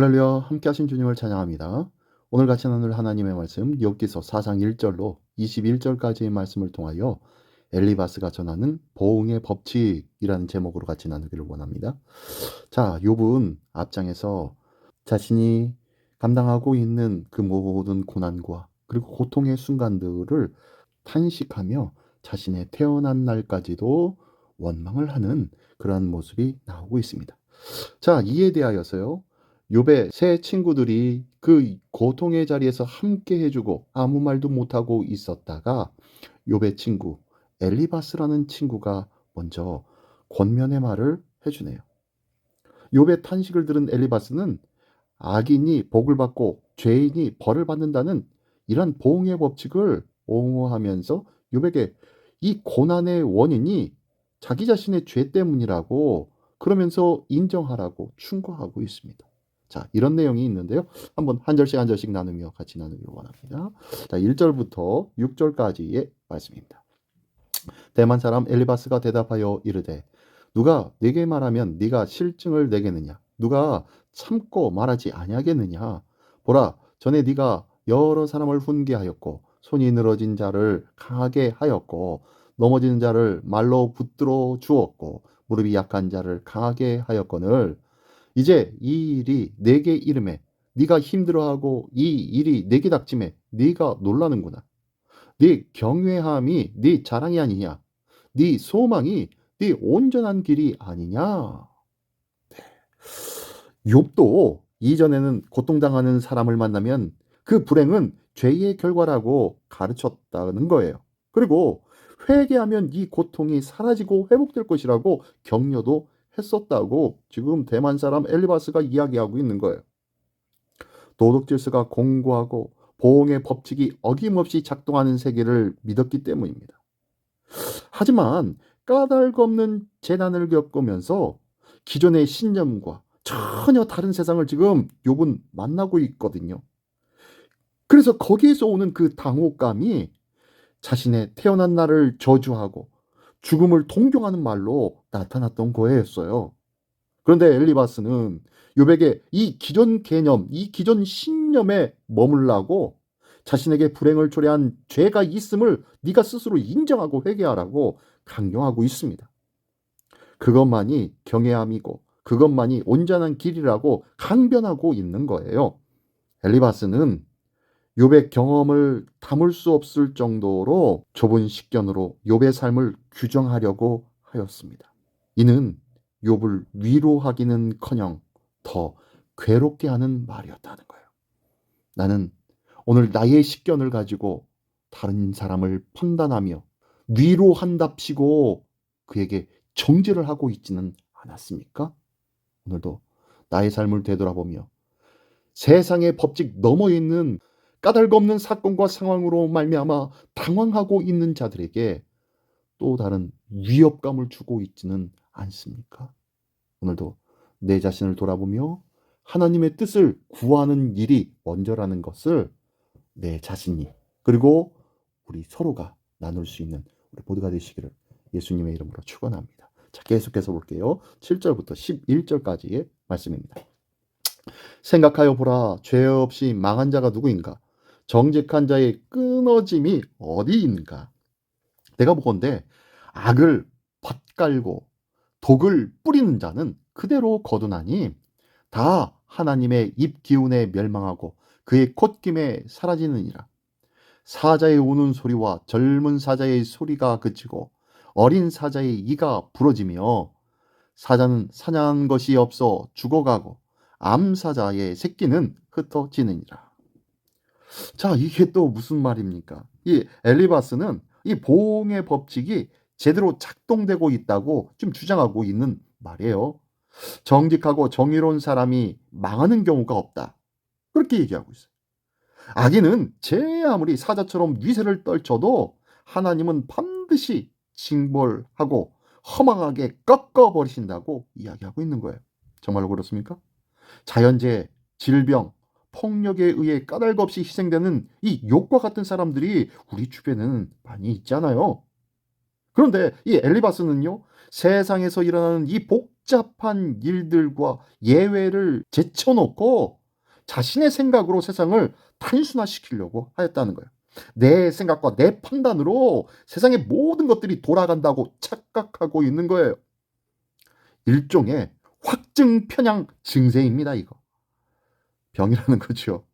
할렐루야, 함께 하신 주님을 찬양합니다. 오늘 같이 나눌 하나님의 말씀 욥기서 4장 1절로 21절까지의 말씀을 통하여 엘리바스가 전하는 보응의 법칙이라는 제목으로 같이 나누기를 원합니다. 자, 욥은 앞장에서 자신이 감당하고 있는 그 모든 고난과 그리고 고통의 순간들을 탄식하며 자신의 태어난 날까지도 원망을 하는 그러한 모습이 나오고 있습니다. 자, 이에 대하여서요, 욥의 세 친구들이 그 고통의 자리에서 함께 해주고 아무 말도 못하고 있었다가 욥의 친구 엘리바스라는 친구가 먼저 권면의 말을 해주네요. 욥의 탄식을 들은 엘리바스는 악인이 복을 받고 죄인이 벌을 받는다는 이런 보응의 법칙을 옹호하면서 욥에게 이 고난의 원인이 자기 자신의 죄 때문이라고 그러면서 인정하라고 충고하고 있습니다. 자, 이런 내용이 있는데요. 한번 한 절씩 나누며 같이 나누길 원합니다. 자, 1절부터 6절까지의 말씀입니다. 대만 사람 엘리바스가 대답하여 이르되 누가 네게 말하면 네가 실증을 내겠느냐? 누가 참고 말하지 아니하겠느냐? 보라, 전에 네가 여러 사람을 훈계하였고 손이 늘어진 자를 강하게 하였고 넘어지는 자를 말로 붙들어 주었고 무릎이 약한 자를 강하게 하였거늘 이제 이 일이 내게 이름에 네가 힘들어하고 이 일이 내게 닥침에 네가 놀라는구나. 네 경외함이 네 자랑이 아니냐? 네 소망이 네 온전한 길이 아니냐? 욥도 이전에는 고통당하는 사람을 만나면 그 불행은 죄의 결과라고 가르쳤다는 거예요. 그리고 회개하면 이 고통이 사라지고 회복될 것이라고 격려도 했었다고 지금 대만 사람 엘리바스가 이야기하고 있는 거예요. 도덕 질서가 공고하고 보응의 법칙이 어김없이 작동하는 세계를 믿었기 때문입니다. 하지만 까닭없는 재난을 겪으면서 기존의 신념과 전혀 다른 세상을 지금 욥은 만나고 있거든요. 그래서 거기에서 오는 그 당혹감이 자신의 태어난 날을 저주하고 죽음을 동경하는 말로 나타났던 거였어요. 그런데 엘리바스는 욥에게 이 기존 개념, 이 기존 신념에 머물라고 자신에게 불행을 초래한 죄가 있음을 네가 스스로 인정하고 회개하라고 강요하고 있습니다. 그것만이 경외함이고 그것만이 온전한 길이라고 강변하고 있는 거예요. 엘리바스는 욥의 경험을 담을 수 없을 정도로 좁은 식견으로 욥의 삶을 규정하려고 하였습니다. 이는 욥을 위로하기는커녕 더 괴롭게 하는 말이었다는 거예요. 나는 오늘 나의 식견을 가지고 다른 사람을 판단하며 위로한답시고 그에게 정죄를 하고 있지는 않았습니까? 오늘도 나의 삶을 되돌아보며 세상의 법칙 너머 있는 까닭없는 사건과 상황으로 말미암아 당황하고 있는 자들에게 또 다른 위협감을 주고 있지는 않습니까? 오늘도 내 자신을 돌아보며 하나님의 뜻을 구하는 일이 먼저라는 것을 내 자신이 그리고 우리 서로가 나눌 수 있는 우리 모두가 되시기를 예수님의 이름으로 축원합니다. 자, 계속해서 볼게요. 7절부터 11절까지의 말씀입니다. 생각하여 보라, 죄 없이 망한 자가 누구인가? 정직한 자의 끊어짐이 어디 있는가? 내가 보건대 악을 밭갈고 독을 뿌리는 자는 그대로 거두나니 다 하나님의 입 기운에 멸망하고 그의 콧김에 사라지느니라. 사자의 우는 소리와 젊은 사자의 소리가 그치고 어린 사자의 이가 부러지며 사자는 사냥한 것이 없어 죽어가고 암사자의 새끼는 흩어지느니라. 자, 이게 또 무슨 말입니까? 이 엘리바스는 이 보응의 법칙이 제대로 작동되고 있다고 좀 주장하고 있는 말이에요. 정직하고 정의로운 사람이 망하는 경우가 없다. 그렇게 얘기하고 있어요. 악인은 제 아무리 사자처럼 위세를 떨쳐도 하나님은 반드시 징벌하고 허망하게 꺾어버리신다고 이야기하고 있는 거예요. 정말로 그렇습니까? 자연재해, 질병, 폭력에 의해 까닭없이 희생되는 이 욕과 같은 사람들이 우리 주변에는 많이 있잖아요. 그런데 이 엘리바스는요, 세상에서 일어나는 이 복잡한 일들과 예외를 제쳐놓고 자신의 생각으로 세상을 단순화시키려고 하였다는 거예요. 내 생각과 내 판단으로 세상의 모든 것들이 돌아간다고 착각하고 있는 거예요. 일종의 확증 편향 증세입니다, 이거. 병이라는 거죠.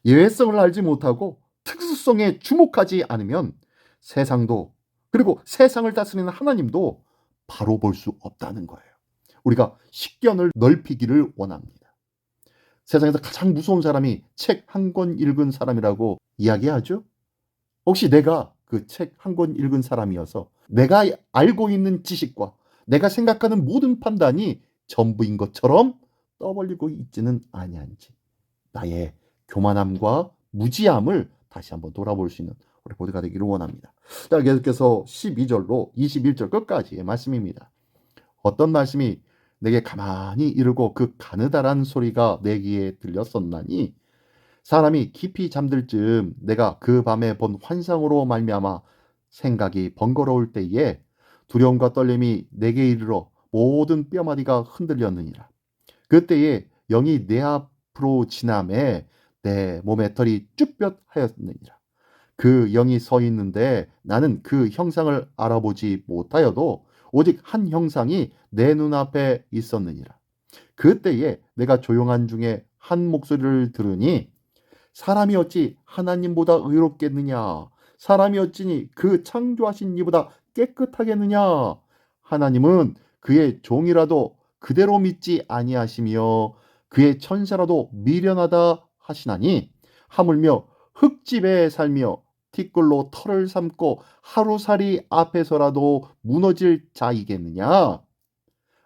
예외성을 알지 못하고 특수성에 주목하지 않으면 세상도, 그리고 세상을 다스리는 하나님도 바로 볼 수 없다는 거예요. 우리가 식견을 넓히기를 원합니다. 세상에서 가장 무서운 사람이 책 한 권 읽은 사람이라고 이야기하죠. 혹시 내가 그 책 한 권 읽은 사람이어서 내가 알고 있는 지식과 내가 생각하는 모든 판단이 전부인 것처럼 떠벌리고 있지는 아니한지, 나의 교만함과 무지함을 다시 한번 돌아볼 수 있는 우리 모두가 되기를 원합니다. 자, 계속해서 12절로 21절 끝까지의 말씀입니다. 어떤 말씀이 내게 가만히 이르고 그 가느다란 소리가 내 귀에 들렸었나니, 사람이 깊이 잠들 즈음 내가 그 밤에 본 환상으로 말미암아 생각이 번거로울 때에 두려움과 떨림이 내게 이르러 모든 뼈마디가 흔들렸느니라. 그때에 영이 내 앞으로 지나매 내 몸의 털이 쭈뼛하였느니라. 그 영이 서 있는데 나는 그 형상을 알아보지 못하여도 오직 한 형상이 내 눈앞에 있었느니라. 그때에 내가 조용한 중에 한 목소리를 들으니, 사람이 어찌 하나님보다 의롭겠느냐? 사람이 어찌니 그 창조하신 이보다 깨끗하겠느냐? 하나님은 그의 종이라도 그대로 믿지 아니하시며 그의 천사라도 미련하다 하시나니, 하물며 흙집에 살며 티끌로 털을 삼고 하루살이 앞에서라도 무너질 자이겠느냐?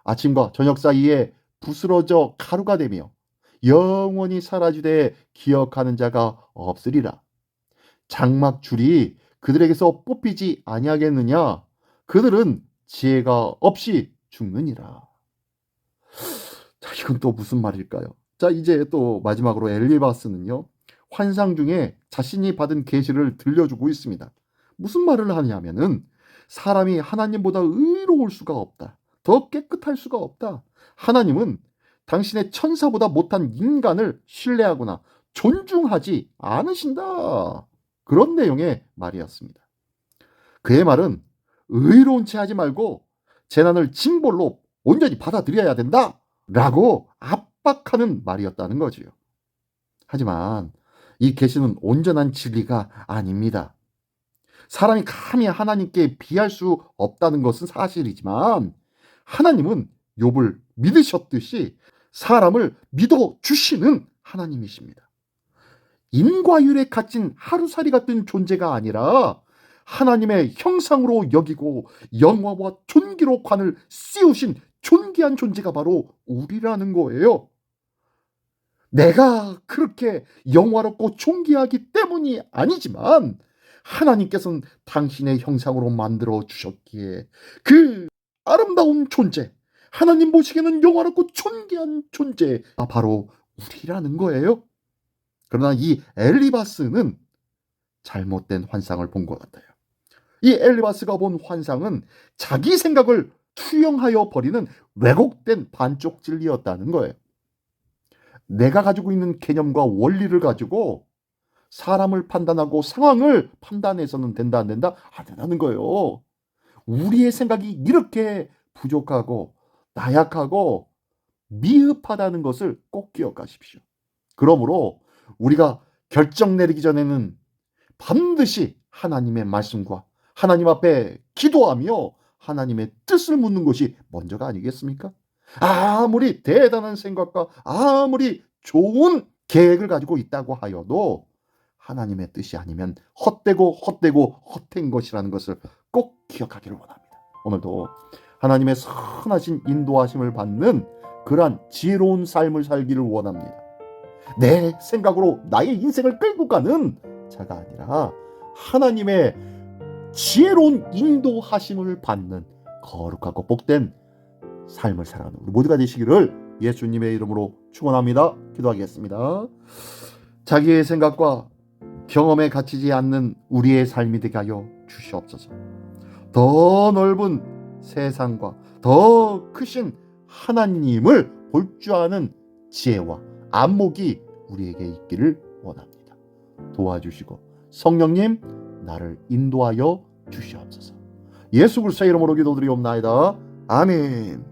아침과 저녁 사이에 부스러져 가루가 되며 영원히 사라지되 기억하는 자가 없으리라. 장막줄이 그들에게서 뽑히지 아니하겠느냐? 그들은 지혜가 없이 죽느니라. 자, 이건 또 무슨 말일까요? 자, 이제 또 마지막으로 엘리바스는요, 환상 중에 자신이 받은 계시를 들려주고 있습니다. 무슨 말을 하냐면은, 사람이 하나님보다 의로울 수가 없다. 더 깨끗할 수가 없다. 하나님은 당신의 천사보다 못한 인간을 신뢰하거나 존중하지 않으신다. 그런 내용의 말이었습니다. 그의 말은 의로운 채 하지 말고 재난을 징벌로 온전히 받아들여야 된다 라고 압박하는 말이었다는 거지요. 하지만 이 계시는 온전한 진리가 아닙니다. 사람이 감히 하나님께 비할 수 없다는 것은 사실이지만, 하나님은 욥을 믿으셨듯이 사람을 믿어주시는 하나님이십니다. 인과율에 갇힌 하루살이 같은 존재가 아니라 하나님의 형상으로 여기고 영화와 존귀로 관을 씌우신 존귀한 존재가 바로 우리라는 거예요. 내가 그렇게 영화롭고 존귀하기 때문이 아니지만 하나님께서는 당신의 형상으로 만들어 주셨기에 그 아름다운 존재, 하나님 보시기에는 영화롭고 존귀한 존재가 바로 우리라는 거예요. 그러나 이 엘리바스는 잘못된 환상을 본 것 같아요. 이 엘리바스가 본 환상은 자기 생각을 투영하여 버리는 왜곡된 반쪽 진리였다는 거예요. 내가 가지고 있는 개념과 원리를 가지고 사람을 판단하고 상황을 판단해서는 된다 안 된다? 안 된다는 거예요. 우리의 생각이 이렇게 부족하고 나약하고 미흡하다는 것을 꼭 기억하십시오. 그러므로 우리가 결정 내리기 전에는 반드시 하나님의 말씀과 하나님 앞에 기도하며 하나님의 뜻을 묻는 것이 먼저가 아니겠습니까? 아무리 대단한 생각과 아무리 좋은 계획을 가지고 있다고 하여도 하나님의 뜻이 아니면 헛되고 헛된 것이라는 것을 꼭 기억하기를 원합니다. 오늘도 하나님의 선하신 인도하심을 받는 그러한 지혜로운 삶을 살기를 원합니다. 내 생각으로 나의 인생을 끌고 가는 자가 아니라 하나님의 지혜로운 인도하심을 받는 거룩하고 복된 삶을 살아가는 우리 모두가 되시기를 예수님의 이름으로 축원합니다. 기도하겠습니다. 자기의 생각과 경험에 갇히지 않는 우리의 삶이 되게 하여 주시옵소서. 더 넓은 세상과 더 크신 하나님을 볼 줄 아는 지혜와 안목이 우리에게 있기를 원합니다. 도와주시고 성령님 나를 인도하여 주시옵소서. 예수 그리스도의 이름으로 기도드리옵나이다. 아멘.